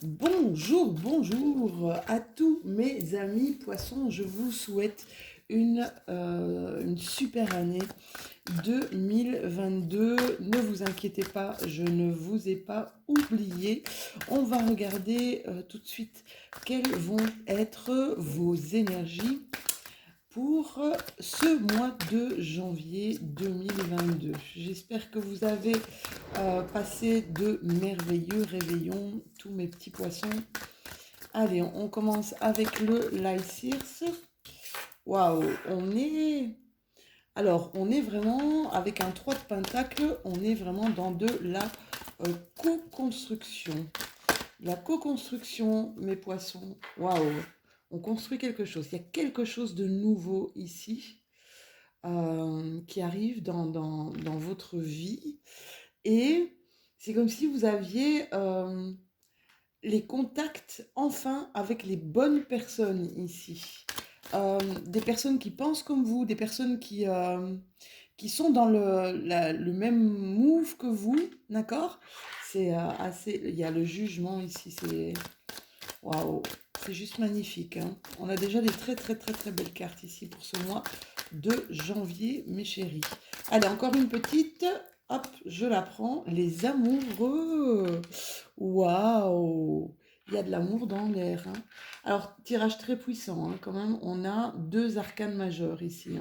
Bonjour, bonjour à tous mes amis poissons. Je vous souhaite une super année 2022. Ne vous inquiétez pas, je ne vous ai pas oublié. On va regarder tout de suite quelles vont être vos énergies pour ce mois de janvier 2022. J'espère que vous avez passé de merveilleux réveillons, tous mes petits poissons. Allez, on commence avec le Lycirce. Waouh, on est vraiment, avec un 3 de pentacle, on est vraiment dans de la co-construction. La co-construction, mes poissons, waouh, on construit quelque chose. Il y a quelque chose de nouveau ici qui arrive dans votre vie. Et c'est comme si vous aviez les contacts enfin avec les bonnes personnes ici. Des personnes qui pensent comme vous, des personnes qui sont dans le même move que vous, d'accord? C'est assez. Il y a le jugement ici, c'est. Waouh! C'est juste magnifique, hein. On a déjà des très très très très belles cartes ici pour ce mois de janvier, mes chéris. Allez, encore une petite. Hop, je la prends. Les amoureux. Waouh! Il y a de l'amour dans l'air, hein. Alors, tirage très puissant, hein, quand même. On a deux arcanes majeures ici,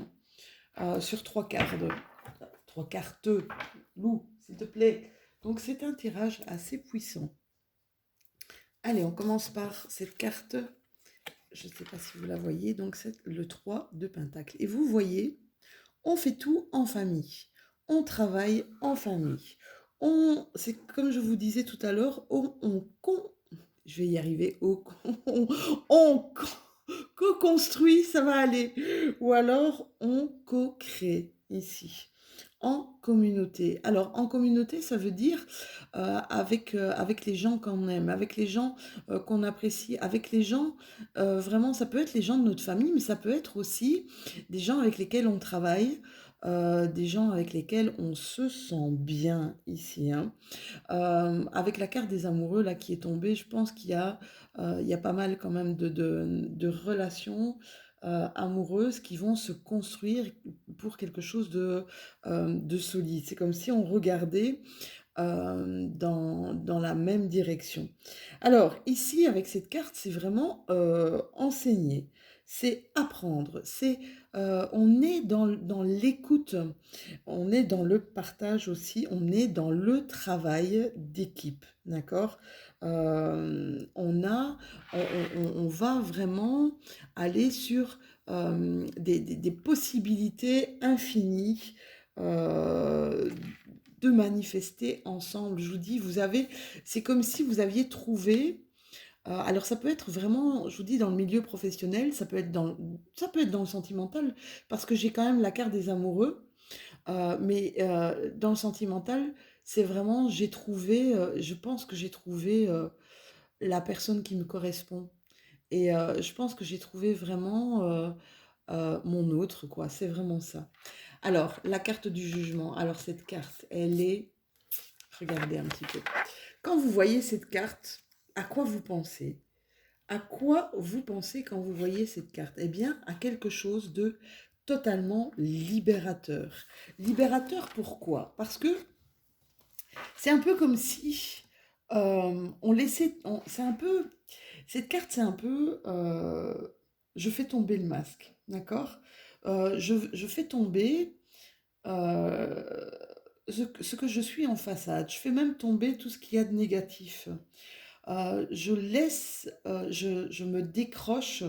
hein, sur trois cartes. Trois cartes. Lou, s'il te plaît. Donc, c'est un tirage assez puissant. Allez, on commence par cette carte. Je ne sais pas si vous la voyez. Donc, c'est le 3 de Pentacle. Et vous voyez, on fait tout en famille. On travaille en famille. C'est comme je vous disais tout à l'heure, je vais y arriver, on co-construit, ça va aller. Ou alors, on co-crée ici, en communauté. Alors, en communauté, ça veut dire avec les gens qu'on aime, avec les gens qu'on apprécie, avec les gens, vraiment, ça peut être les gens de notre famille, mais ça peut être aussi des gens avec lesquels on travaille, des gens avec lesquels on se sent bien ici, hein. Avec la carte des amoureux là qui est tombée, je pense il y a pas mal quand même de relations amoureuses qui vont se construire pour quelque chose de solide. C'est comme si on regardait dans la même direction. Alors, ici, avec cette carte, c'est vraiment enseigner, c'est apprendre, on est dans l'écoute, on est dans le partage aussi, on est dans le travail d'équipe, d'accord. On va vraiment aller sur des possibilités infinies euh, de manifester ensemble. Je vous dis, c'est comme si vous aviez trouvé. Alors ça peut être vraiment, je vous dis, dans le milieu professionnel, ça peut être dans le sentimental, parce que j'ai quand même la carte des amoureux, mais dans le sentimental, c'est vraiment, je pense que j'ai trouvé la personne qui me correspond. Et je pense que j'ai trouvé vraiment mon autre, quoi. C'est vraiment ça. Alors, la carte du jugement. Alors, cette carte, elle est. Regardez un petit peu. Quand vous voyez cette carte, à quoi vous pensez? À quoi vous pensez quand vous voyez cette carte? Eh bien, à quelque chose de totalement libérateur. Libérateur pourquoi? Parce que c'est un peu comme si on laissait... c'est un peu... Cette carte, c'est un peu... je fais tomber le masque, d'accord? Je fais tomber euh, ce que je suis en façade. Je fais même tomber tout ce qu'il y a de négatif. Je me décroche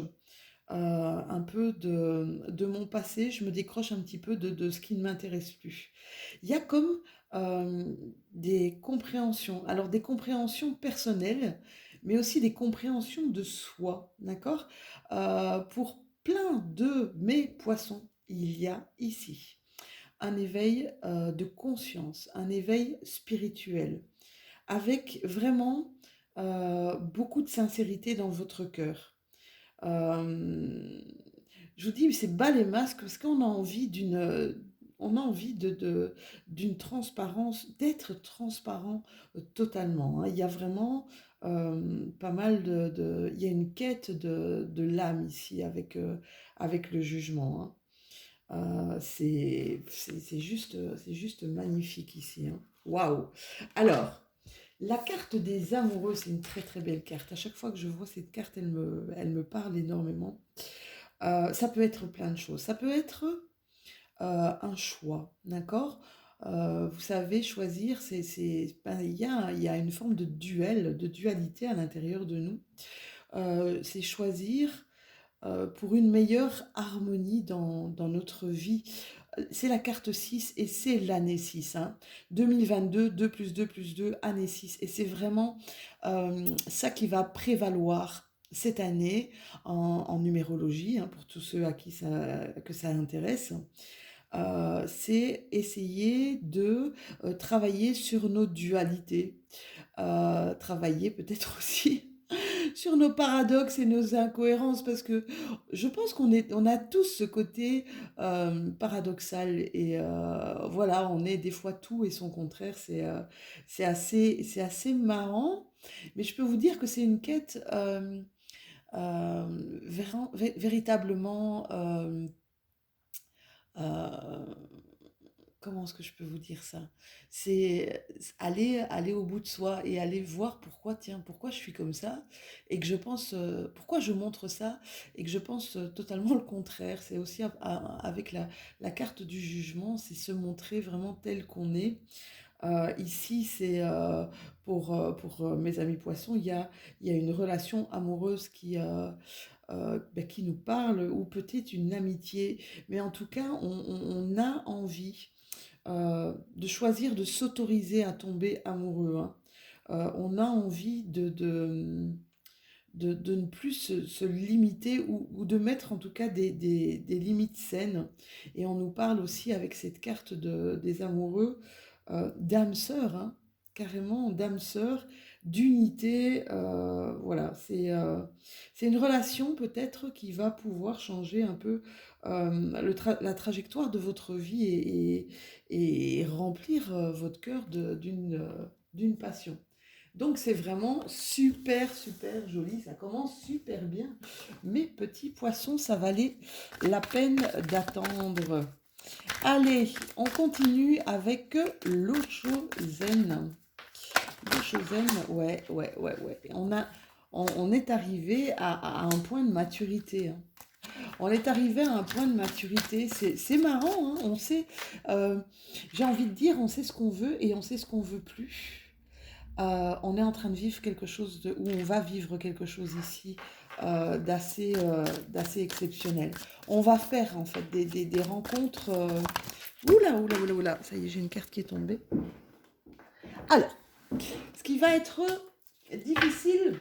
un peu de mon passé, je me décroche un petit peu de ce qui ne m'intéresse plus. Il y a comme des compréhensions, alors des compréhensions personnelles, mais aussi des compréhensions de soi, d'accord. Pour plein de mes poissons, il y a ici un éveil de conscience, un éveil spirituel, avec vraiment beaucoup de sincérité dans votre cœur. Euh, je vous dis, c'est bas les masques parce qu'on a envie on a envie d'une transparence, d'être transparent totalement, hein. Il y a vraiment pas mal il y a une quête de l'âme ici avec le jugement, hein. C'est juste magnifique ici, hein. Waouh! Alors, la carte des amoureux, c'est une très très belle carte. À chaque fois que je vois cette carte, elle me parle énormément. Ça peut être plein de choses. Ça peut être un choix, d'accord? Vous savez, choisir, ben, il y a une forme de duel, de dualité à l'intérieur de nous. C'est choisir pour une meilleure harmonie dans notre vie. C'est la carte 6 et c'est l'année 6, hein. 2022, 2 plus 2 plus 2, année 6. Et c'est vraiment ça qui va prévaloir cette année en numérologie, hein, pour tous ceux à qui que ça intéresse. C'est essayer de travailler sur nos dualités, travailler peut-être aussi sur nos paradoxes et nos incohérences, parce que je pense on a tous ce côté paradoxal et voilà, on est des fois tout et son contraire, c'est assez marrant, mais je peux vous dire que c'est une quête véritablement euh, comment est-ce que je peux vous dire ça? C'est aller au bout de soi et aller voir pourquoi, tiens, pourquoi je suis comme ça et que je pense, pourquoi je montre ça et que je pense totalement le contraire. C'est aussi avec la carte du jugement, c'est se montrer vraiment tel qu'on est. Ici, c'est pour mes amis poissons, il y a une relation amoureuse qui nous parle ou peut-être une amitié, mais en tout cas, on a envie de choisir de s'autoriser à tomber amoureux, hein. On a envie de ne plus se limiter ou de mettre en tout cas des limites saines. Et on nous parle aussi avec cette carte des amoureux d'âme sœur, hein, carrément d'âme sœur, d'unité. Voilà, c'est une relation peut-être qui va pouvoir changer un peu la trajectoire de votre vie et remplir votre cœur d'une passion. Donc c'est vraiment super, super joli, ça commence super bien. Mes petits poissons, ça valait la peine d'attendre. Allez, on continue avec l'Oshozen. L'Oshozen, ouais, ouais, ouais, ouais. On est arrivé à un point de maturité, hein. On est arrivé à un point de maturité. C'est marrant, hein. J'ai envie de dire, on sait ce qu'on veut et on sait ce qu'on veut plus. On est en train de vivre quelque chose ou on va vivre quelque chose ici d'assez exceptionnel. On va faire en fait des rencontres. Oula, oula, oula, oula, ça y est, j'ai une carte qui est tombée. Alors, ce qui va être difficile,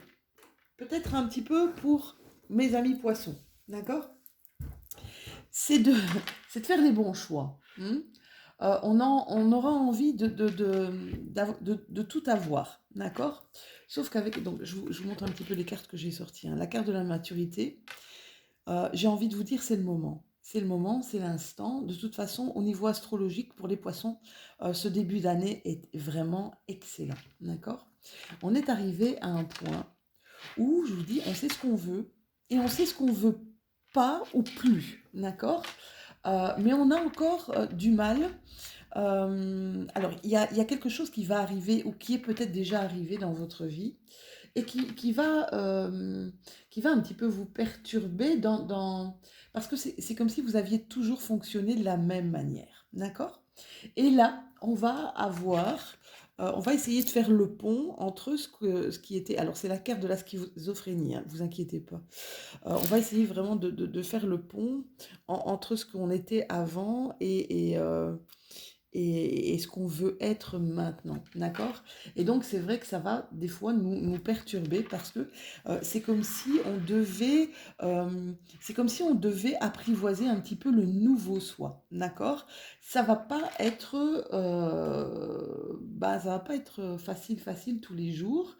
peut-être un petit peu pour mes amis poissons, d'accord? C'est de, c'est de faire les bons choix. On aura envie de tout avoir, d'accord? Sauf qu'avec, donc je vous montre un petit peu les cartes que j'ai sorties, hein. La carte de la maturité, j'ai envie de vous dire c'est le moment. C'est le moment, c'est l'instant. De toute façon, au niveau astrologique, pour les poissons, ce début d'année est vraiment excellent, d'accord? On est arrivé à un point où, je vous dis, on sait ce qu'on veut et on sait ce qu'on veut pas ou plus, d'accord? Mais on a encore du mal. Alors, il y a quelque chose qui va arriver ou qui est peut-être déjà arrivé dans votre vie et qui va un petit peu vous perturber parce que c'est comme si vous aviez toujours fonctionné de la même manière, d'accord? Et là, on va essayer de faire le pont entre ce qui était, alors c'est la carte de la schizophrénie, hein, vous inquiétez pas. On va essayer vraiment de faire le pont entre ce qu'on était avant et ce qu'on veut être maintenant, d'accord? Et donc c'est vrai que ça va des fois nous perturber parce que c'est comme si on devait apprivoiser un petit peu le nouveau soi, d'accord? Ça va pas être, ça va pas être facile tous les jours.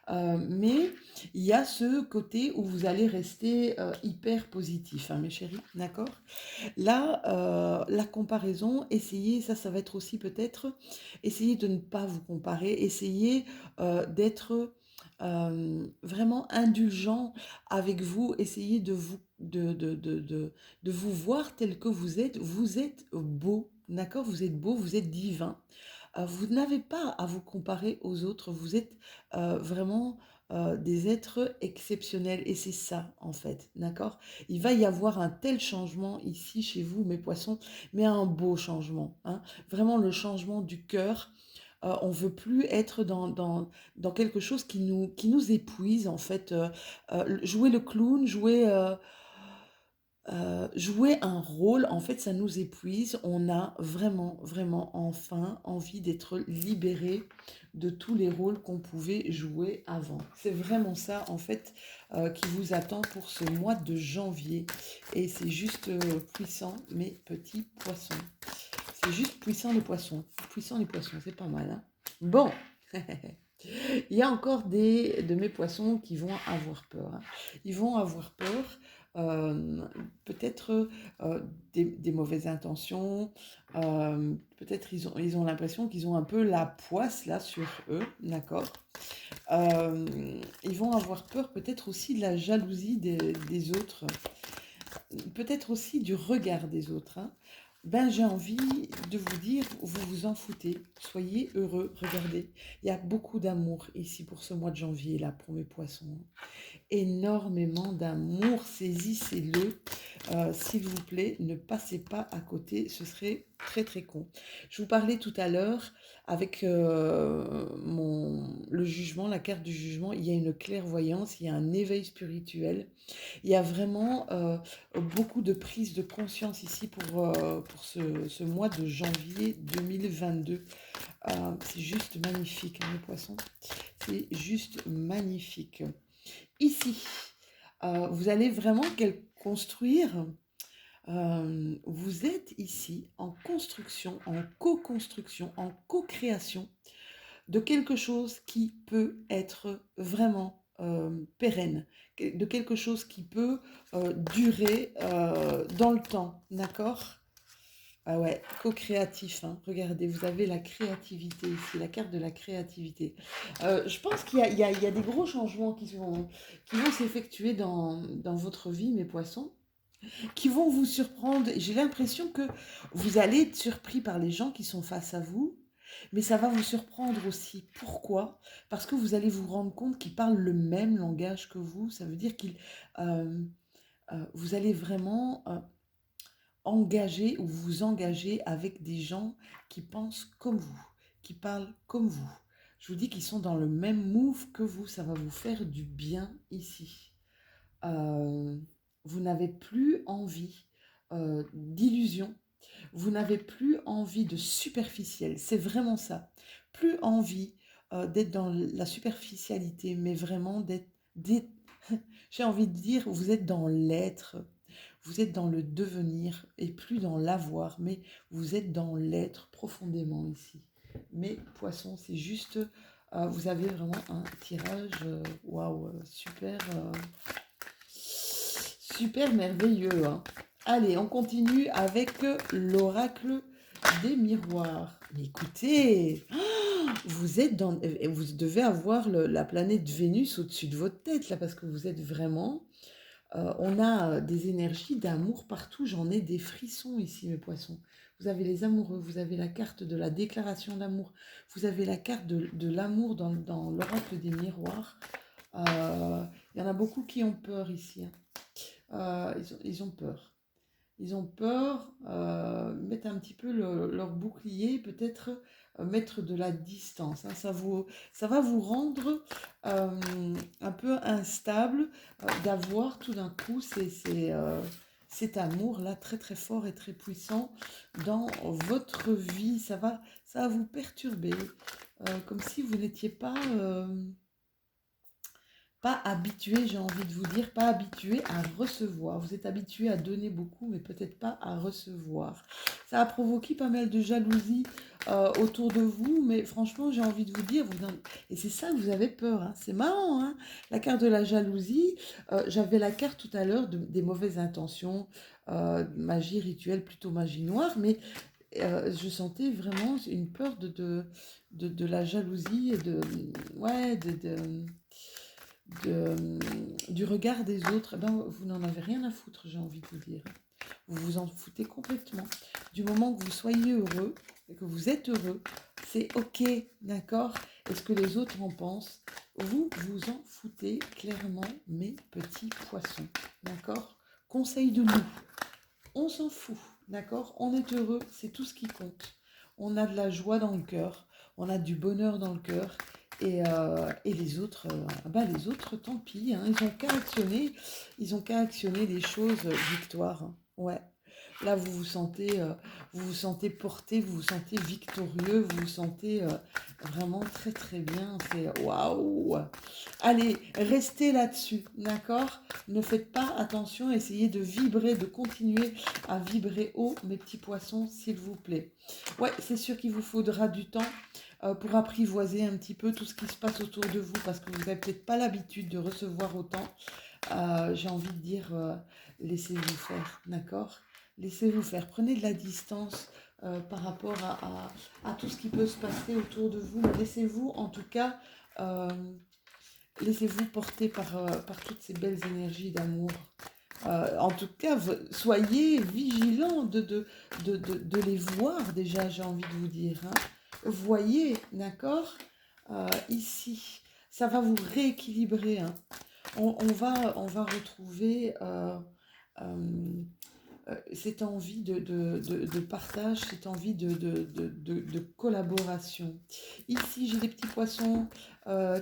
Mais il y a ce côté où vous allez rester hyper positif, hein, mes chéris, d'accord? Là, la comparaison, essayez, ça va être aussi peut-être, essayez de ne pas vous comparer, essayez d'être vraiment indulgent avec vous, essayez de vous voir tel que vous êtes beau, d'accord? Vous êtes beau, vous êtes divin. Vous n'avez pas à vous comparer aux autres, vous êtes vraiment des êtres exceptionnels et c'est ça en fait, d'accord? Il va y avoir un tel changement ici chez vous, mes poissons, mais un beau changement, hein? Vraiment le changement du cœur. On veut plus être dans quelque chose qui nous épuise en fait. Jouer le clown, jouer un rôle, en fait, ça nous épuise. On a vraiment, vraiment, enfin, envie d'être libéré de tous les rôles qu'on pouvait jouer avant. C'est vraiment ça, en fait, qui vous attend pour ce mois de janvier. Et c'est juste puissant, mes petits poissons. C'est juste puissant les poissons. Puissant les poissons, c'est pas mal, hein. Bon. Il y a encore de mes poissons qui vont avoir peur, hein. Ils vont avoir peur, peut-être des mauvaises intentions, peut-être ils ont l'impression qu'ils ont un peu la poisse là sur eux, d'accord? Euh, ils vont avoir peur peut-être aussi de la jalousie des autres, peut-être aussi du regard des autres, hein. Ben, j'ai envie de vous dire, vous vous en foutez, soyez heureux, regardez, il y a beaucoup d'amour ici pour ce mois de janvier, là, pour mes poissons. Énormément d'amour, saisissez-le, s'il vous plaît, ne passez pas à côté, ce serait très très con. Je vous parlais tout à l'heure avec le jugement, la carte du jugement, il y a une clairvoyance, il y a un éveil spirituel. Il y a vraiment beaucoup de prise de conscience ici pour ce mois de janvier 2022. C'est juste magnifique, hein, les poissons. C'est juste magnifique. Ici, vous allez vraiment construire. Vous êtes ici en construction, en co-construction, en co-création de quelque chose qui peut être vraiment pérenne, de quelque chose qui peut durer dans le temps, d'accord? Ah ouais, co-créatif, hein. Regardez, vous avez la créativité ici, la carte de la créativité. Je pense qu'il y a des gros changements qui vont s'effectuer dans votre vie, mes poissons, qui vont vous surprendre. J'ai l'impression que vous allez être surpris par les gens qui sont face à vous, mais ça va vous surprendre aussi. Pourquoi? Parce que vous allez vous rendre compte qu'ils parlent le même langage que vous. Ça veut dire euh, vous allez vraiment engager ou vous engager avec des gens qui pensent comme vous, qui parlent comme vous. Je vous dis qu'ils sont dans le même move que vous. Ça va vous faire du bien ici. Euh, vous n'avez plus envie d'illusion, vous n'avez plus envie de superficiel, c'est vraiment ça. Plus envie d'être dans la superficialité, mais vraiment d'être j'ai envie de dire, vous êtes dans l'être, vous êtes dans le devenir et plus dans l'avoir, mais vous êtes dans l'être profondément ici. Mais poisson, c'est juste, vous avez vraiment un tirage, waouh, super. Super merveilleux, hein. Allez, on continue avec l'oracle des miroirs. Mais écoutez, vous devez avoir la planète Vénus au-dessus de votre tête là, parce que vous êtes vraiment. On a des énergies d'amour partout. J'en ai des frissons ici, mes poissons. Vous avez les amoureux, vous avez la carte de la déclaration d'amour, vous avez la carte de l'amour dans l'oracle des miroirs. Il y en a beaucoup qui ont peur ici, hein. Ils ont peur. Ils ont peur, mettre un petit peu leur bouclier, peut-être mettre de la distance, hein. Ça va vous rendre un peu instable d'avoir tout d'un coup cet amour-là très très fort et très puissant dans votre vie. Ça va vous perturber, comme si vous n'étiez pas habitué, j'ai envie de vous dire, pas habitué à recevoir. Vous êtes habitué à donner beaucoup, mais peut-être pas à recevoir. Ça a provoqué pas mal de jalousie autour de vous, mais franchement, j'ai envie de vous dire, et c'est ça que vous avez peur, hein. C'est marrant, hein, la carte de la jalousie. J'avais la carte tout à l'heure des mauvaises intentions, magie rituelle, plutôt magie noire, mais je sentais vraiment une peur de la jalousie et ouais, du regard des autres, eh ben, vous n'en avez rien à foutre, j'ai envie de vous dire. Vous vous en foutez complètement. Du moment que vous soyez heureux et que vous êtes heureux, c'est ok, d'accord? Et ce que les autres en pensent, vous vous en foutez clairement, mes petits poissons, d'accord? Conseil de nous, on s'en fout, d'accord? On est heureux, c'est tout ce qui compte. On a de la joie dans le cœur, on a du bonheur dans le cœur. Et les autres, tant pis, hein, ils ont qu'à actionner les choses victoire, hein. Ouais. Là, vous vous sentez porté, vous vous sentez victorieux, vous vous sentez vraiment très très bien. C'est waouh! Allez, restez là-dessus, d'accord? Ne faites pas attention, essayez de vibrer, de continuer à vibrer haut, mes petits poissons, s'il vous plaît. Ouais, c'est sûr qu'il vous faudra du temps pour apprivoiser un petit peu tout ce qui se passe autour de vous, parce que vous n'avez peut-être pas l'habitude de recevoir autant. J'ai envie de dire, laissez-vous faire, d'accord? Laissez-vous faire. Prenez de la distance par rapport à tout ce qui peut se passer autour de vous. Mais laissez-vous, en tout cas, euh, laissez-vous porter par toutes ces belles énergies d'amour. En tout cas, soyez vigilants de les voir déjà, j'ai envie de vous dire, hein. Voyez, d'accord? Ici, ça va vous rééquilibrer, hein. On va retrouver cette envie de partage, cette envie de collaboration. Ici, j'ai des petits poissons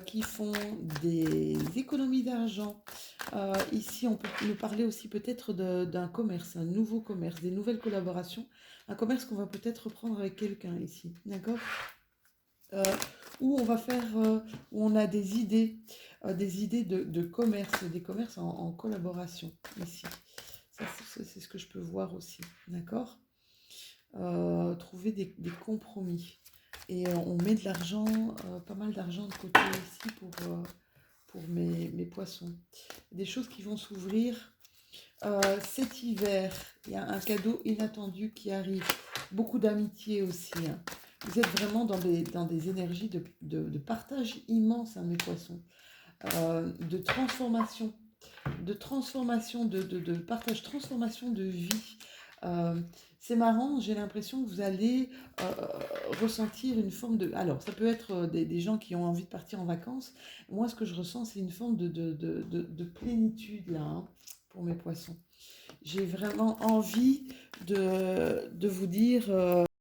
qui font des économies d'argent. Ici, on peut me parler aussi peut-être d'un commerce, un nouveau commerce, des nouvelles collaborations, un commerce qu'on va peut-être reprendre avec quelqu'un ici, d'accord? euh, Où on va faire, où on a des idées de commerce, des commerces en collaboration ici. Ça, c'est ce que je peux voir aussi, d'accord? Trouver des compromis. Et on met de l'argent, pas mal d'argent de côté ici pour mes poissons. Des choses qui vont s'ouvrir. Cet hiver, il y a un cadeau inattendu qui arrive. Beaucoup d'amitié aussi, hein. Vous êtes vraiment dans des énergies de partage immense, hein, mes poissons. De transformation, de partage, transformation de vie. Euh, c'est marrant, j'ai l'impression que vous allez ressentir une forme de... Alors, ça peut être des gens qui ont envie de partir en vacances. Moi, ce que je ressens, c'est une forme de plénitude, là, hein, pour mes poissons. J'ai vraiment envie de vous dire...